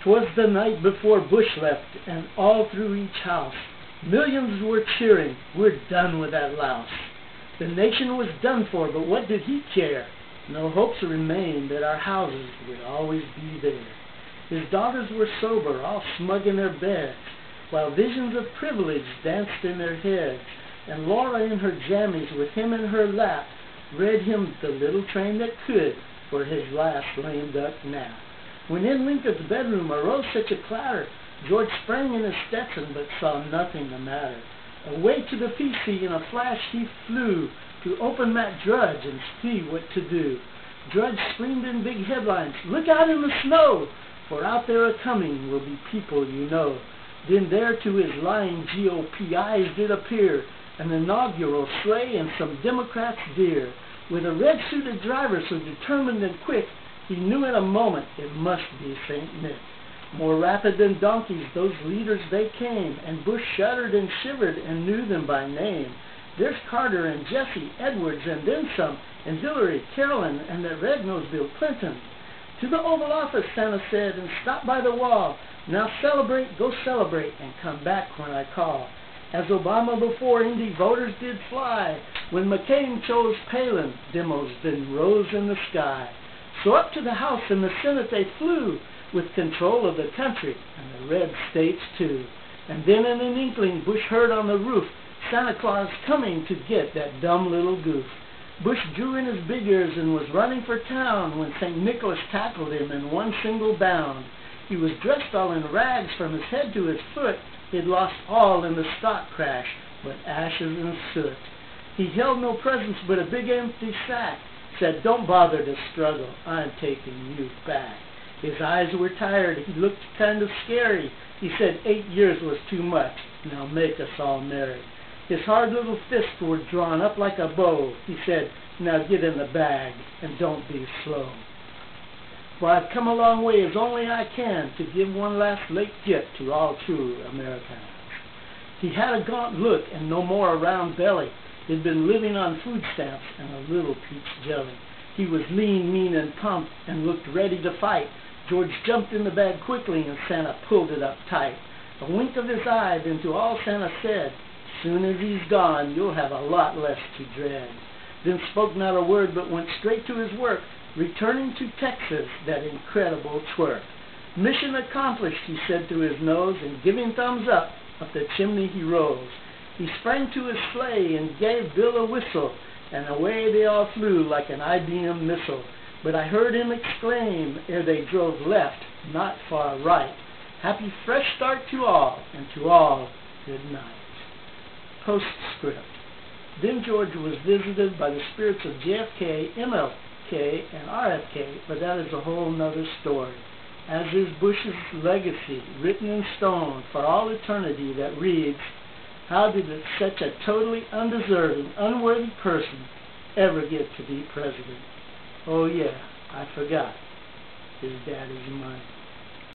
'Twas the night before Bush left, and all through each house millions were cheering, "We're done with that louse." The nation was done for, but what did he care? No hopes remained that our houses would always be there. His daughters were sober, all smug in their beds, while visions of privilege danced in their heads, and Laura in her jammies with him in her lap read him "The Little Train That Could" for his last lame duck nap. When in Lincoln's bedroom arose such a clatter, George sprang in his Stetson but saw nothing the matter. Away to the PC in a flash he flew to open Matt Drudge and see what to do. Drudge screamed in big headlines, "Look out in the snow, for out there a-coming will be people you know." Then there to his lying GOP eyes did appear an inaugural sleigh and some Democrats dear, with a red-suited driver so determined and quick, he knew in a moment it must be St. Nick. More rapid than donkeys, those leaders they came, and Bush shuddered and shivered and knew them by name. There's Carter and Jesse, Edwards, and then some, and Hillary, Carolyn, and that red-nosed Bill Clinton. To the Oval Office, Santa said, and stop by the wall. Now celebrate, go celebrate, and come back when I call. As Obama before Indy voters did fly, when McCain chose Palin, demos then rose in the sky. So up to the House and the Senate they flew, with control of the country and the red states too. And then in an inkling Bush heard on the roof Santa Claus coming to get that dumb little goof. Bush drew in his big ears and was running for town when St. Nicholas tackled him in one single bound. He was dressed all in rags from his head to his foot. He'd lost all in the stock crash but ashes and soot. He held no presents but a big empty sack, said, "Don't bother to struggle, I'm taking you back." His eyes were tired, he looked kind of scary. He said 8 years was too much, now make us all merry. His hard little fists were drawn up like a bow. He said, "Now get in the bag and don't be slow. For I've come a long way as only I can to give one last late gift to all true Americans." He had a gaunt look and no more a round belly. He'd been living on food stamps and a little peach jelly. He was lean, mean, and pumped and looked ready to fight. George jumped in the bag quickly and Santa pulled it up tight. A wink of his eye, then to all Santa said, "Soon as he's gone, you'll have a lot less to dread." Then spoke not a word but went straight to his work, returning to Texas that incredible twerk. "Mission accomplished," he said to his nose, and giving thumbs up the chimney he rose. He sprang to his sleigh and gave Bill a whistle, and away they all flew like an IBM missile. But I heard him exclaim, ere they drove left, not far right, "Happy fresh start to all, and to all good night." Postscript. Then George was visited by the spirits of JFK, MLK, and RFK, but that is a whole nother story. As is Bush's legacy, written in stone for all eternity, that reads, "How did such a totally undeserving, unworthy person ever get to be president? Oh yeah, I forgot. His daddy's money."